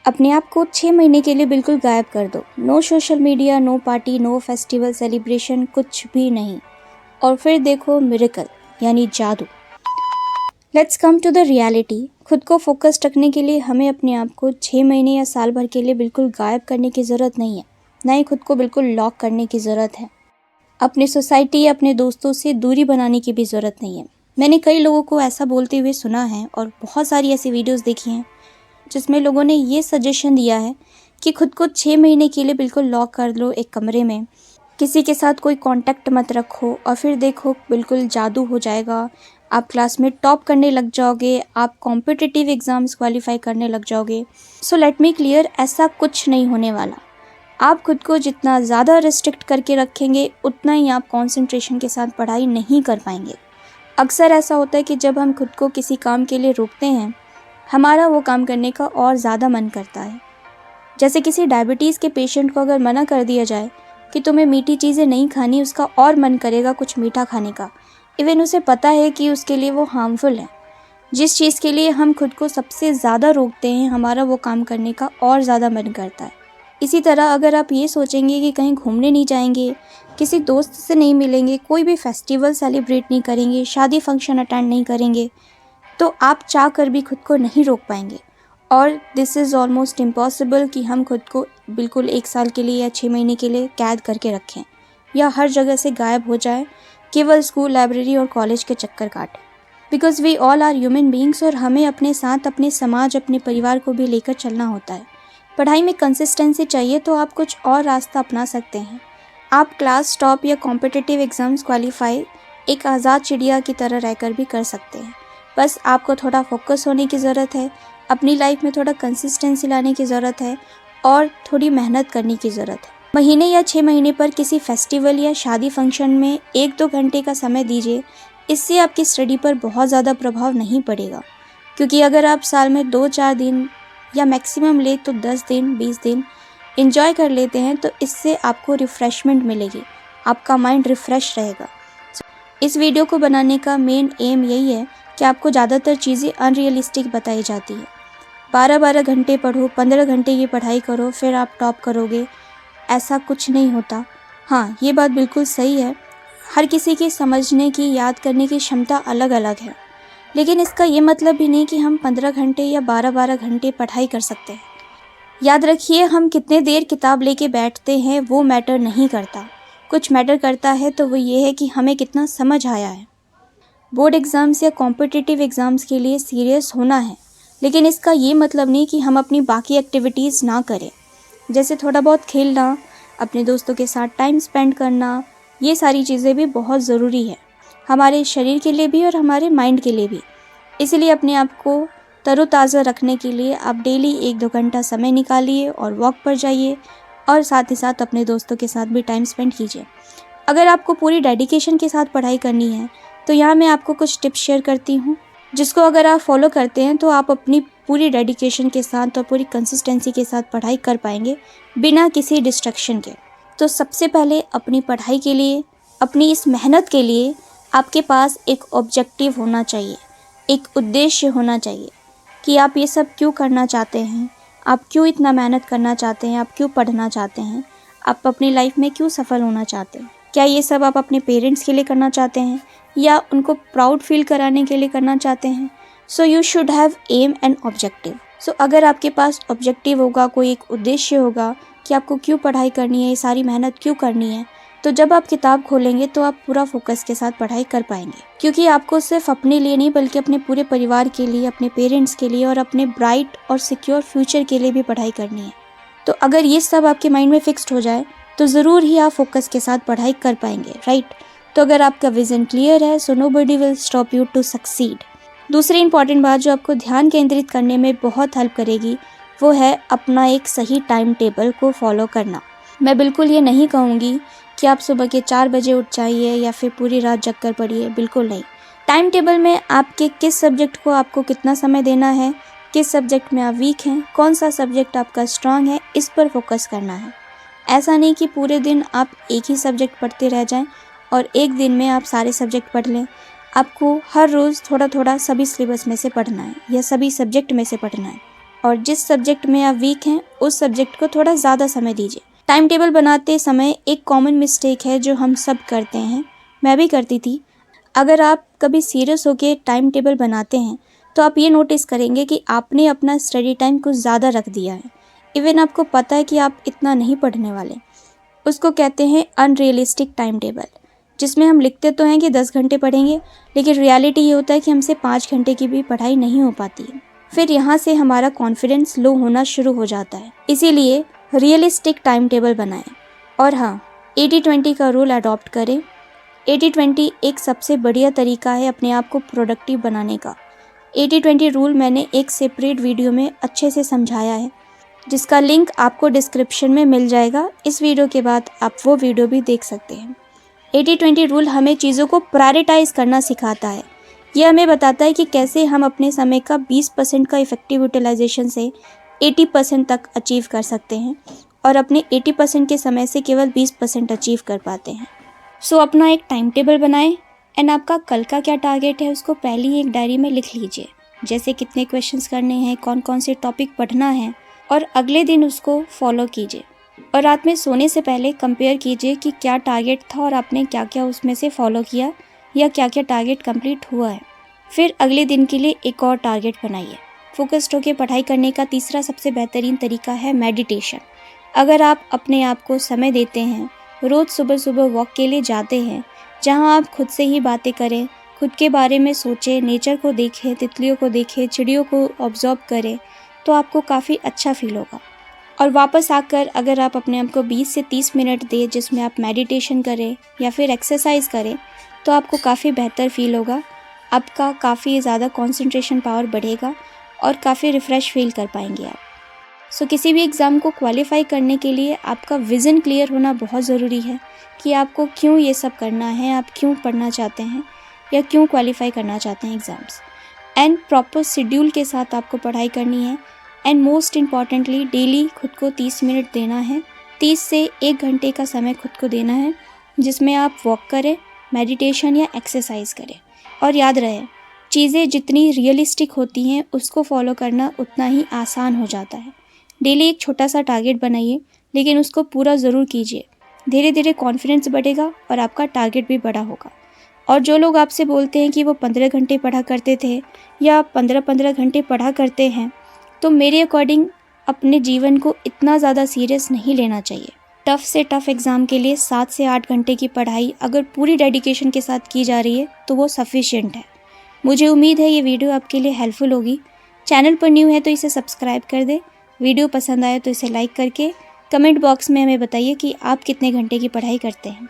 अपने आप को 6 महीने के लिए बिल्कुल गायब कर दो। No social media, no party, no festival celebration, कुछ भी नहीं। और फिर देखो मिरेकल, यानी जादू। Let's come to the reality. खुद को फोकस रखने के लिए हमें अपने आप को 6 महीने या साल भर के लिए बिल्कुल गायब करने की ज़रूरत नहीं है। ना ही खुद को बिल्कुल लॉक करने की ज़रूरत है। अपनी सोसाइटी या अपने दोस्तों से दूरी बनाने की भी ज़रूरत नहीं है। मैंने कई लोगों को ऐसा बोलते हुए सुना है और बहुत सारी ऐसी वीडियोस देखी हैं जिसमें लोगों ने ये सजेशन दिया है कि खुद को 6 महीने के लिए बिल्कुल लॉक कर लो एक कमरे में, किसी के साथ कोई कांटेक्ट मत रखो और फिर देखो बिल्कुल जादू हो जाएगा। आप क्लास में टॉप करने लग जाओगे, आप कॉम्पिटिटिव एग्ज़ाम्स क्वालिफाई करने लग जाओगे। सो लेट मी क्लियर, ऐसा कुछ नहीं होने वाला। आप खुद को जितना ज़्यादा रिस्ट्रिक्ट करके रखेंगे उतना ही आप कंसंट्रेशन के साथ पढ़ाई नहीं कर पाएंगे। अक्सर ऐसा होता है कि जब हम खुद को किसी काम के लिए रोकते हैं, हमारा वो काम करने का और ज़्यादा मन करता है। जैसे किसी डायबिटीज़ के पेशेंट को अगर मना कर दिया जाए कि तुम्हें मीठी चीज़ें नहीं खानी, उसका और मन करेगा कुछ मीठा खाने का। इवन उसे पता है कि उसके लिए वो हार्मफुल है। जिस चीज़ के लिए हम खुद को सबसे ज़्यादा रोकते हैं, हमारा वो काम करने का और ज़्यादा मन करता है। इसी तरह अगर आप ये सोचेंगे कि कहीं घूमने नहीं जाएंगे, किसी दोस्त से नहीं मिलेंगे, कोई भी फेस्टिवल सेलिब्रेट नहीं करेंगे, शादी फंक्शन अटेंड नहीं करेंगे, तो आप चाह कर भी खुद को नहीं रोक पाएंगे। और दिस इज़ ऑलमोस्ट इम्पॉसिबल कि हम खुद को बिल्कुल 1 साल के लिए या 6 महीने के लिए कैद करके रखें या हर जगह से गायब हो जाए, केवल स्कूल, लाइब्रेरी और कॉलेज के चक्कर काटें। Because we all are human beings और हमें अपने साथ अपने समाज, अपने परिवार को भी लेकर चलना होता है। पढ़ाई में कंसिस्टेंसी चाहिए तो आप कुछ और रास्ता अपना सकते हैं। आप क्लास टॉप या कॉम्पिटिटिव एग्ज़ाम्स क्वालिफाई एक आज़ाद चिड़िया की तरह रहकर भी कर सकते हैं। बस आपको थोड़ा फोकस होने की ज़रूरत है, अपनी लाइफ में थोड़ा कंसिस्टेंसी लाने की ज़रूरत है और थोड़ी मेहनत करने की ज़रूरत है। महीने या 6 महीने पर किसी फेस्टिवल या शादी फंक्शन में 1-2 घंटे का समय दीजिए। इससे आपकी स्टडी पर बहुत ज़्यादा प्रभाव नहीं पड़ेगा, क्योंकि अगर आप साल में 2-4 दिन या मैक्सिमम ले तो 10 दिन, 20 दिन एंजॉय कर लेते हैं तो इससे आपको रिफ़्रेशमेंट मिलेगी, आपका माइंड रिफ़्रेश रहेगा। इस वीडियो को बनाने का मेन एम यही है कि आपको ज़्यादातर चीज़ें अनरियलिस्टिक बताई जाती है। 12-12 घंटे पढ़ो, 15 घंटे की पढ़ाई करो, फिर आप टॉप करोगे, ऐसा कुछ नहीं होता। हाँ, ये बात बिल्कुल सही है, हर किसी की समझने की, याद करने की क्षमता अलग अलग है, लेकिन इसका ये मतलब भी नहीं कि हम 15 घंटे या 12-12 घंटे पढ़ाई कर सकते हैं। याद रखिए, हम कितने देर किताब लेके बैठते हैं वो मैटर नहीं करता। कुछ मैटर करता है तो वो ये है कि हमें कितना समझ आया है। बोर्ड एग्ज़ाम्स या कॉम्पिटिटिव एग्ज़ाम्स के लिए सीरियस होना है, लेकिन इसका ये मतलब नहीं कि हम अपनी बाकी एक्टिविटीज़ ना करें। जैसे थोड़ा बहुत खेलना, अपने दोस्तों के साथ टाइम स्पेंड करना, ये सारी चीज़ें भी बहुत ज़रूरी है, हमारे शरीर के लिए भी और हमारे माइंड के लिए भी। इसलिए अपने आप को तरोताज़ा रखने के लिए आप डेली 1-2 घंटा समय निकालिए और वॉक पर जाइए और साथ ही साथ अपने दोस्तों के साथ भी टाइम स्पेंड कीजिए। अगर आपको पूरी डेडिकेशन के साथ पढ़ाई करनी है तो यहाँ मैं आपको कुछ टिप्स शेयर करती हूँ, जिसको अगर आप फॉलो करते हैं तो आप अपनी पूरी डेडिकेशन के साथ और पूरी कंसिस्टेंसी के साथ पढ़ाई कर पाएंगे बिना किसी डिस्ट्रैक्शन के। तो सबसे पहले अपनी पढ़ाई के लिए, अपनी इस मेहनत के लिए आपके पास एक ऑब्जेक्टिव होना चाहिए, एक उद्देश्य होना चाहिए कि आप ये सब क्यों करना चाहते हैं, आप क्यों इतना मेहनत करना चाहते हैं, आप क्यों पढ़ना चाहते हैं, आप अपनी लाइफ में क्यों सफल होना चाहते हैं। क्या ये सब आप अपने पेरेंट्स के लिए करना चाहते हैं या उनको प्राउड फील कराने के लिए करना चाहते हैं। So you should have aim and objective. So अगर आपके पास ऑब्जेक्टिव होगा, कोई एक उद्देश्य होगा कि आपको क्यों पढ़ाई करनी है, ये सारी मेहनत क्यों करनी है, तो जब आप किताब खोलेंगे तो आप पूरा फोकस के साथ पढ़ाई कर पाएंगे, क्योंकि आपको सिर्फ अपने लिए नहीं बल्कि अपने पूरे परिवार के लिए, अपने पेरेंट्स के लिए और अपने ब्राइट और सिक्योर फ्यूचर के लिए भी पढ़ाई करनी है। तो अगर ये सब आपके माइंड में फिक्स्ड हो जाए तो ज़रूर ही आप फोकस के साथ पढ़ाई कर पाएंगे, राइट। तो अगर आपका विज़न क्लियर है so nobody will stop you to succeed. दूसरी इंपॉर्टेंट बात जो आपको ध्यान केंद्रित करने में बहुत हेल्प करेगी वो है अपना एक सही टाइम टेबल को फॉलो करना। मैं बिल्कुल ये नहीं कहूँगी कि आप सुबह के 4 बजे उठ जाइए या फिर पूरी रात जग कर पढ़िए, बिल्कुल नहीं। टाइम टेबल में आपके किस सब्जेक्ट को आपको कितना समय देना है, किस सब्जेक्ट में आप वीक हैं, कौन सा सब्जेक्ट आपका स्ट्रांग है, इस पर फोकस करना है। ऐसा नहीं कि पूरे दिन आप एक ही सब्जेक्ट पढ़ते रह जाएं और एक दिन में आप सारे सब्जेक्ट पढ़ लें। आपको हर रोज़ थोड़ा थोड़ा सभी सिलेबस में से पढ़ना है या सभी सब्जेक्ट में से पढ़ना है। और जिस सब्जेक्ट में आप वीक हैं उस सब्जेक्ट को थोड़ा ज़्यादा समय दीजिए। टाइम टेबल बनाते समय एक कॉमन मिस्टेक है जो हम सब करते हैं, मैं भी करती थी। अगर आप कभी सीरियस होकर टाइम टेबल बनाते हैं तो आप ये नोटिस करेंगे कि आपने अपना स्टडी टाइम कुछ ज़्यादा रख दिया है। इवन आपको पता है कि आप इतना नहीं पढ़ने वाले। उसको कहते हैं अनरियलिस्टिक टाइम टेबल, जिसमें हम लिखते तो हैं कि 10 घंटे पढ़ेंगे, लेकिन रियलिटी ये होता है कि हमसे 5 घंटे की भी पढ़ाई नहीं हो पाती है। फिर यहाँ से हमारा कॉन्फिडेंस लो होना शुरू हो जाता है। इसीलिए रियलिस्टिक टाइम टेबल बनाएं। और हाँ, 80-20 का रूल अडॉप्ट करें। 80-20 एक सबसे बढ़िया तरीका है अपने आप को प्रोडक्टिव बनाने का। 80-20 रूल मैंने एक सेपरेट वीडियो में अच्छे से समझाया है, जिसका लिंक आपको डिस्क्रिप्शन में मिल जाएगा। इस वीडियो के बाद आप वो वीडियो भी देख सकते हैं। 80-20 रूल हमें चीज़ों को प्रायोरिटाइज करना सिखाता है। यह हमें बताता है कि कैसे हम अपने समय का 20% का इफेक्टिव यूटिलाइजेशन से 80% तक अचीव कर सकते हैं और अपने 80% के समय से केवल 20% अचीव कर पाते हैं। सो अपना एक टाइम टेबल बनाएं एंड आपका कल का क्या टारगेट है उसको पहले ही एक डायरी में लिख लीजिए, जैसे कितने क्वेश्चंस करने हैं, कौन कौन से टॉपिक पढ़ना है, और अगले दिन उसको फॉलो कीजिए। और रात में सोने से पहले कंपेयर कीजिए कि क्या टारगेट था और आपने क्या क्या उसमें से फॉलो किया या क्या क्या टारगेट कंप्लीट हुआ है। फिर अगले दिन के लिए एक और टारगेट बनाइए। फोकस्ड होकर पढ़ाई करने का तीसरा सबसे बेहतरीन तरीका है मेडिटेशन। अगर आप अपने आप को समय देते हैं, रोज़ सुबह सुबह वॉक के लिए जाते हैं, जहां आप खुद से ही बातें करें, खुद के बारे में सोचें, नेचर को देखें, तितलियों को देखें, चिड़ियों को ऑब्जर्व करें, तो आपको काफ़ी अच्छा फील होगा। और वापस आकर अगर आप अपने आप को 20 से 30 मिनट दें जिसमें आप मेडिटेशन करें या फिर एक्सरसाइज करें, तो आपको काफ़ी बेहतर फील होगा। आपका काफ़ी ज़्यादा कंसंट्रेशन पावर बढ़ेगा और काफ़ी रिफ़्रेश फील कर पाएंगे आप। सो किसी भी एग्ज़ाम को क्वालिफाई करने के लिए आपका विज़न क्लियर होना बहुत ज़रूरी है कि आपको क्यों ये सब करना है, आप क्यों पढ़ना चाहते हैं या क्यों क्वालिफाई करना चाहते हैं एग्ज़ाम्स। एंड प्रॉपर शेड्यूल के साथ आपको पढ़ाई करनी है। एंड मोस्ट इम्पॉर्टेंटली डेली खुद को 30 मिनट देना है। 30 से 1 घंटे का समय खुद को देना है, जिसमें आप वॉक करें, मेडिटेशन या एक्सरसाइज करें। और याद रहे, चीज़ें जितनी रियलिस्टिक होती हैं उसको फॉलो करना उतना ही आसान हो जाता है। डेली एक छोटा सा टारगेट बनाइए, लेकिन उसको पूरा ज़रूर कीजिए। धीरे धीरे कॉन्फिडेंस बढ़ेगा और आपका टारगेट भी बड़ा होगा। और जो लोग आपसे बोलते हैं कि वो 15 घंटे पढ़ा करते थे या 15-15 घंटे पढ़ा करते हैं, तो मेरे अकॉर्डिंग अपने जीवन को इतना ज़्यादा सीरियस नहीं लेना चाहिए। टफ़ से टफ़ एग्ज़ाम के लिए 7 से 8 घंटे की पढ़ाई अगर पूरी डेडिकेशन के साथ की जा रही है तो वो सफिशिएंट है। मुझे उम्मीद है ये वीडियो आपके लिए हेल्पफुल होगी। चैनल पर न्यू है तो इसे सब्सक्राइब कर दें। वीडियो पसंद आए तो इसे लाइक करके कमेंट बॉक्स में हमें बताइए कि आप कितने घंटे की पढ़ाई करते हैं।